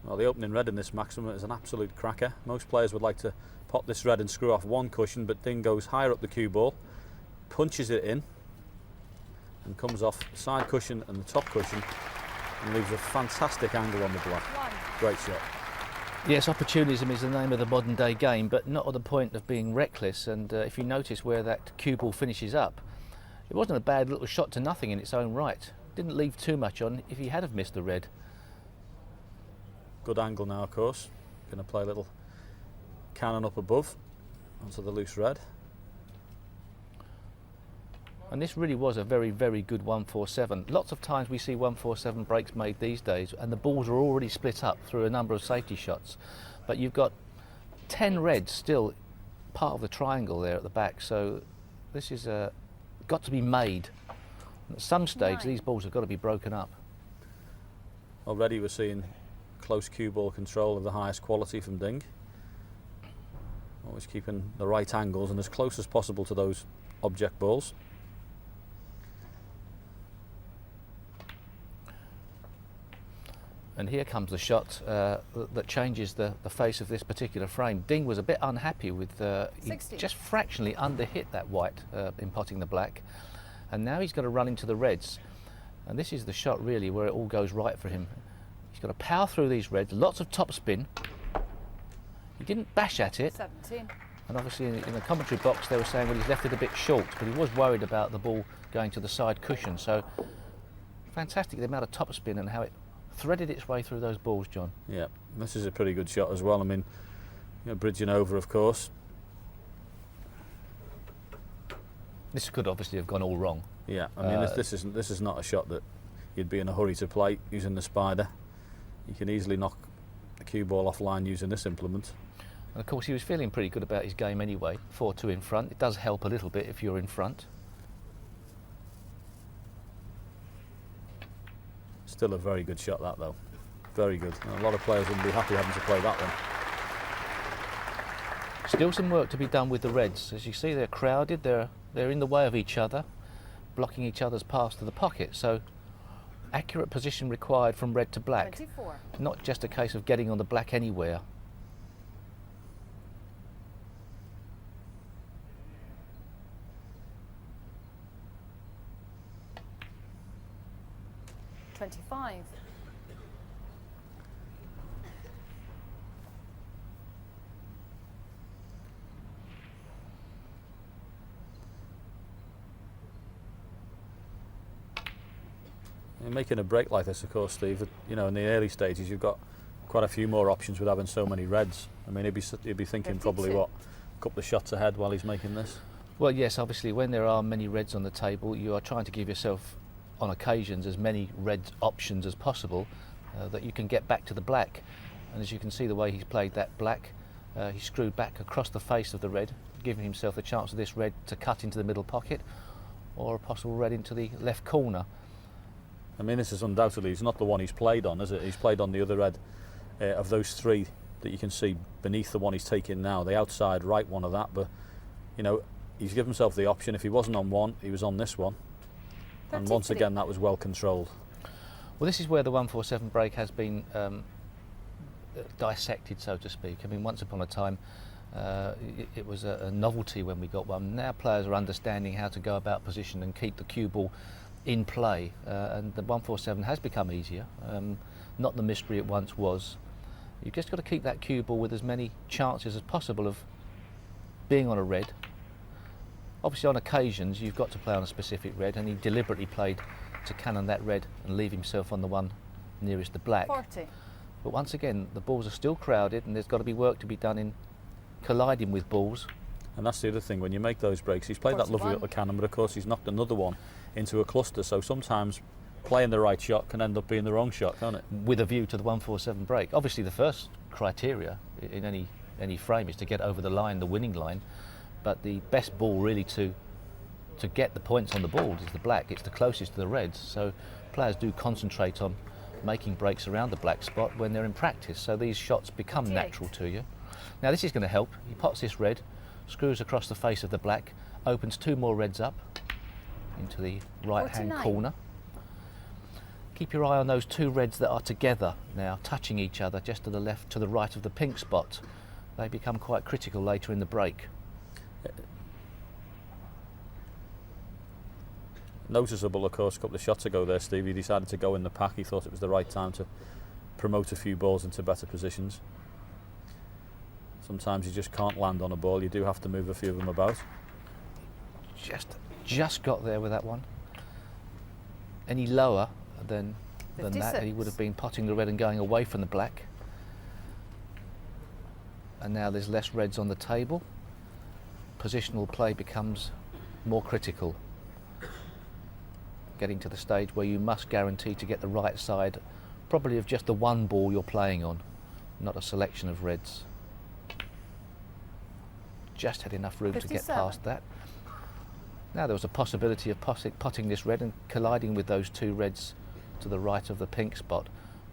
Well, the opening red in this maximum is an absolute cracker. Most players would like to pop this red and screw off one cushion, but Ding goes higher up the cue ball, punches it in, and comes off the side cushion and the top cushion, and leaves a fantastic angle on the black. Great shot. Yes, opportunism is the name of the modern day game, but not at the point of being reckless. And if you notice where that cue ball finishes up, it wasn't a bad little shot to nothing in its own right. Didn't leave too much on if he had have missed the red. Good angle now, of course. Going to play a little cannon up above onto the loose red. And this really was a very, very good 147. Lots of times we see 147 breaks made these days and the balls are already split up through a number of safety shots. But you've got 10 reds still part of the triangle there at the back, so this is got to be made. At some stage these balls have got to be broken up. Already we're seeing close cue ball control of the highest quality from Ding. Always keeping the right angles and as close as possible to those object balls. And here comes the shot that changes the face of this particular frame. Ding was a bit unhappy with, he just fractionally underhit that white in potting the black. And now he's got to run into the reds. And this is the shot really where it all goes right for him. He's got to power through these reds, lots of topspin. He didn't bash at it. 17. And obviously in the commentary box they were saying, well, he's left it a bit short, but he was worried about the ball going to the side cushion. So fantastic the amount of topspin and how it threaded its way through those balls, John. Yeah, this is a pretty good shot as well. I mean, you know, bridging over, of course. This could obviously have gone all wrong. Yeah, I mean, this is not a shot that you'd be in a hurry to play using the spider. You can easily knock the cue ball offline using this implement. And of course he was feeling pretty good about his game anyway. 4-2 in front. It does help a little bit if you're in front. Still a very good shot, that though. Very good. And a lot of players wouldn't be happy having to play that one. Still some work to be done with the reds. As you see, they're crowded. They're in the way of each other, blocking each other's paths to the pocket. So accurate position required from red to black. 24. Not just a case of getting on the black anywhere. Making a break like this, of course, Steve, you know, in the early stages you've got quite a few more options with having so many reds. I mean, he'd be thinking probably, what, a couple of shots ahead while he's making this? Well, yes, obviously when there are many reds on the table, you are trying to give yourself, on occasions, as many red options as possible that you can get back to the black. And as you can see the way he's played that black, he screwed back across the face of the red, giving himself the chance of this red to cut into the middle pocket or a possible red into the left corner. I mean, this is undoubtedly, it's not the one he's played on, is it? He's played on the other red of those three that you can see beneath the one he's taking now, the outside right one of that, but, you know, he's given himself the option. If he wasn't on one, he was on this one. And once again, that was well controlled. Well, this is where the 147 break has been dissected, so to speak. I mean, once upon a time, it was a novelty when we got one. Now players are understanding how to go about position and keep the cue ball in play, and the 147 has become easier, not the mystery it once was. You've just got to keep that cue ball with as many chances as possible of being on a red. Obviously on occasions you've got to play on a specific red, and he deliberately played to cannon that red and leave himself on the one nearest the black. 40. But once again, the balls are still crowded and there's got to be work to be done in colliding with balls. And that's the other thing, when you make those breaks, he's played 41. that lovely little cannon, but of course he's knocked another one into a cluster, so sometimes playing the right shot can end up being the wrong shot, can't it? With a view to the 147 break. Obviously the first criteria in any frame is to get over the line, the winning line, but the best ball really to get the points on the board is the black. It's the closest to the reds, so players do concentrate on making breaks around the black spot when they're in practice, so these shots become natural to you. Now this is going to help. He pots this red, screws across the face of the black, opens two more reds up into the right hand corner. Keep your eye on those two reds that are together now, touching each other just to the left, to the right of the pink spot. They become quite critical later in the break. Noticeable, of course, a couple of shots ago there, Steve. He decided to go in the pack. He thought it was the right time to promote a few balls into better positions. Sometimes you just can't land on a ball. You do have to move a few of them about. Just got there with that one. Any lower than that, he would have been potting the red and going away from the black. And now there's less reds on the table. Positional play becomes more critical. Getting to the stage where you must guarantee to get the right side, probably of just the one ball you're playing on, not a selection of reds. Just had enough room 57. to get past that. Now there was a possibility of potting this red and colliding with those two reds to the right of the pink spot,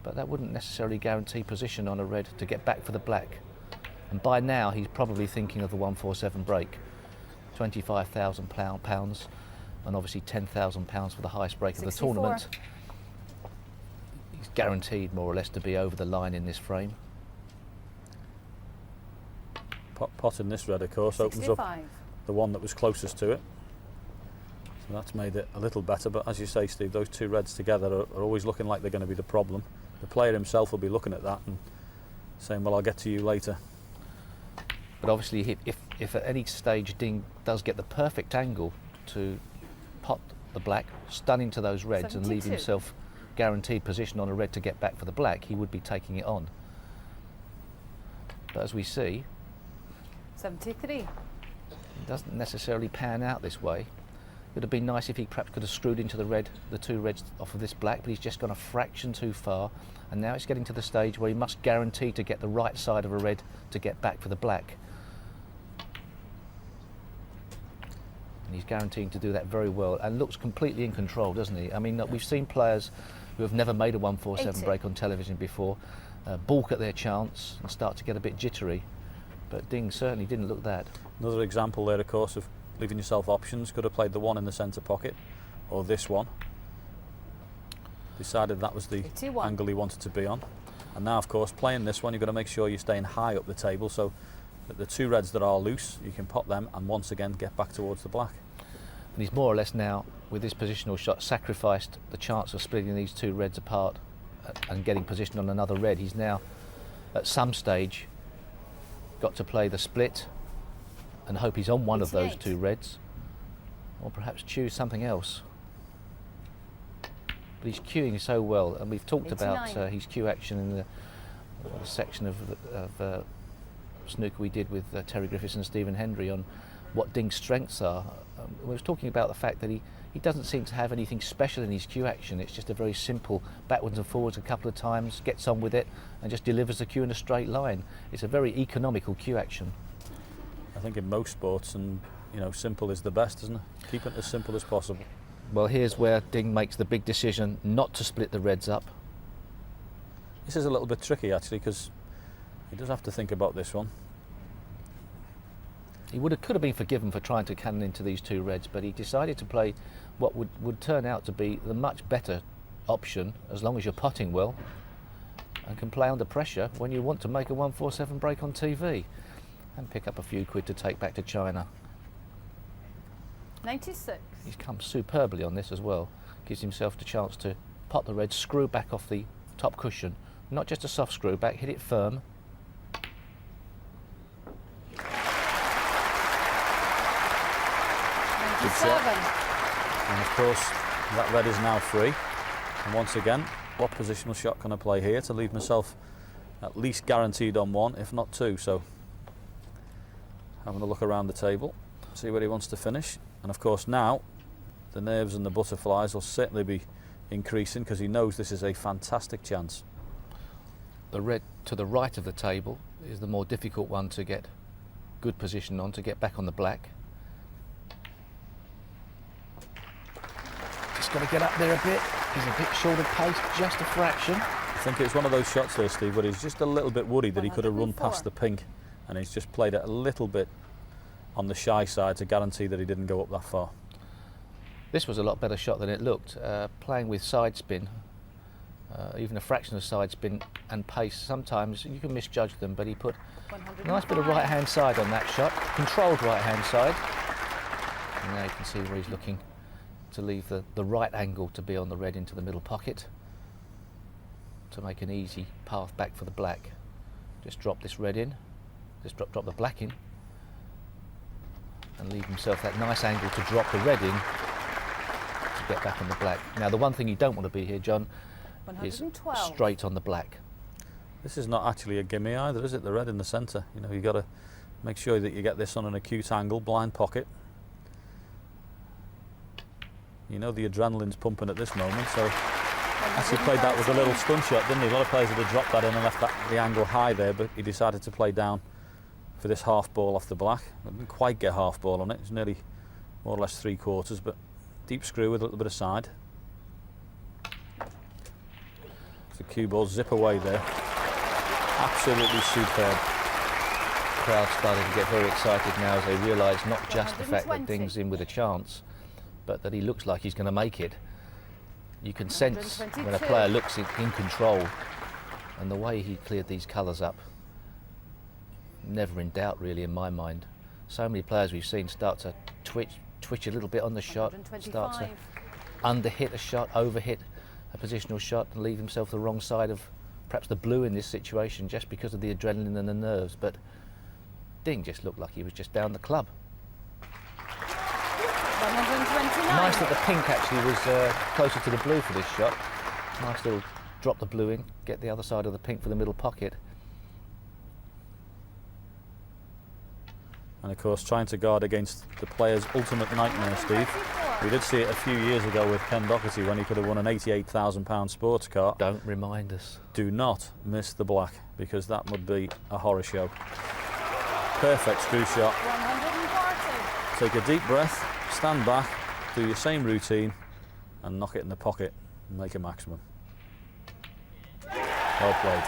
but that wouldn't necessarily guarantee position on a red to get back for the black. And by now he's probably thinking of the 147 break. £25,000 and obviously £10,000 for the highest break 64. of the tournament. He's guaranteed more or less to be over the line in this frame. Potting this red, of course, opens 65. up the one that was closest to it. So that's made it a little better, but as you say, Steve, those two reds together are always looking like they're going to be the problem. The player himself will be looking at that and saying, well, I'll get to you later. But obviously if at any stage Ding does get the perfect angle to pot the black, stun into those reds 72. and leave himself guaranteed position on a red to get back for the black, he would be taking it on. But as we see, 73. it doesn't necessarily pan out this way. It would have been nice if he perhaps could have screwed into the two reds off of this black, but he's just gone a fraction too far, and now it's getting to the stage where he must guarantee to get the right side of a red to get back for the black. And he's guaranteeing to do that very well and looks completely in control, doesn't he? I mean, we've seen players who have never made a 147 80. break on television before balk at their chance and start to get a bit jittery. But Ding certainly didn't look that. Another example there, of course, of leaving yourself options. Could have played the one in the centre pocket or this one. Decided that was the 81. angle he wanted to be on. And now, of course, playing this one, you've got to make sure you're staying high up the table so that the two reds that are loose, you can pot them and once again get back towards the black. And he's more or less now, with this positional shot, sacrificed the chance of splitting these two reds apart and getting position on another red. He's now, at some stage, got to play the split and hope he's on one of those 88. two reds, or perhaps choose something else. But he's cueing so well, and we've talked about 89. his cue action in the section of snooker we did with Terry Griffiths and Stephen Hendry on what Ding's strengths are. We was talking about the fact that he doesn't seem to have anything special in his cue action. It's just a very simple backwards and forwards a couple of times, gets on with it and just delivers the cue in a straight line. It's a very economical cue action. I think in most sports, and simple is the best, isn't it? Keep it as simple as possible. Well, here's where Ding makes the big decision not to split the reds up. This is a little bit tricky actually, because he does have to think about this one. He could have been forgiven for trying to cannon into these two reds, but he decided to play what would turn out to be the much better option, as long as you're potting well and can play under pressure when you want to make a 147 break on TV and pick up a few quid to take back to China. 96. He's come superbly on this as well. Gives himself the chance to pot the red, screw back off the top cushion. Not just a soft screw back, hit it firm. Good shot. And of course, that red is now free. And once again, what positional shot can I play here to leave myself at least guaranteed on one, if not two? So, having a look around the table, see where he wants to finish. And of course now, the nerves and the butterflies will certainly be increasing because he knows this is a fantastic chance. The red to the right of the table is the more difficult one to get good position on, to get back on the black. Just got to get up there a bit. He's a bit short of pace, just a fraction. I think it's one of those shots here, Steve, where he's just a little bit worried that he could have run past the pink, and he's just played it a little bit on the shy side to guarantee that he didn't go up that far. This was a lot better shot than it looked. Playing with side spin even a fraction of side spin and pace. Sometimes you can misjudge them, but he put a 105. nice bit of right hand side on that shot, controlled right hand side. And now you can see where he's looking to leave the right angle to be on the red into the middle pocket to make an easy path back for the black. Just drop this red in, just drop the black in, and leave himself that nice angle to drop the red in to get back on the black. Now the one thing you don't want to be here, John, is 112. straight on the black. This is not actually a gimme either, is it? The red in the centre. You know, you've got to make sure that you get this on an acute angle, blind pocket. You know the adrenaline's pumping at this moment, so actually played that with a little stun shot, didn't he? A lot of players would have dropped that in and left the angle high there, but he decided to play down for this half ball off the black. Didn't quite get half ball on it. It's nearly more or less 3/4, but deep screw with a little bit of side. The cue ball zip away there. Absolutely superb. Crowd starting to get very excited now as they realise not just the fact that 120. Ding's in with a chance, but that he looks like he's going to make it. You can sense when a 122. player looks in control, and the way he cleared these colours up, never in doubt really in my mind. So many players we've seen start to twitch a little bit on the shot, start to 125. underhit a shot, overhit a positional shot and leave himself the wrong side of perhaps the blue in this situation just because of the adrenaline and the nerves. But Ding just looked like he was just down the club. 129. Nice that the pink actually was closer to the blue for this shot. Nice little drop the blue in, get the other side of the pink for the middle pocket. And of course, trying to guard against the player's ultimate nightmare, Steve. We did see it a few years ago with Ken Doherty when he could have won an £88,000 sports car. Don't remind us. Do not miss the black, because that would be a horror show. Perfect screw shot. 140. Take a deep breath, stand back, do your same routine, and knock it in the pocket and make a maximum. Well played.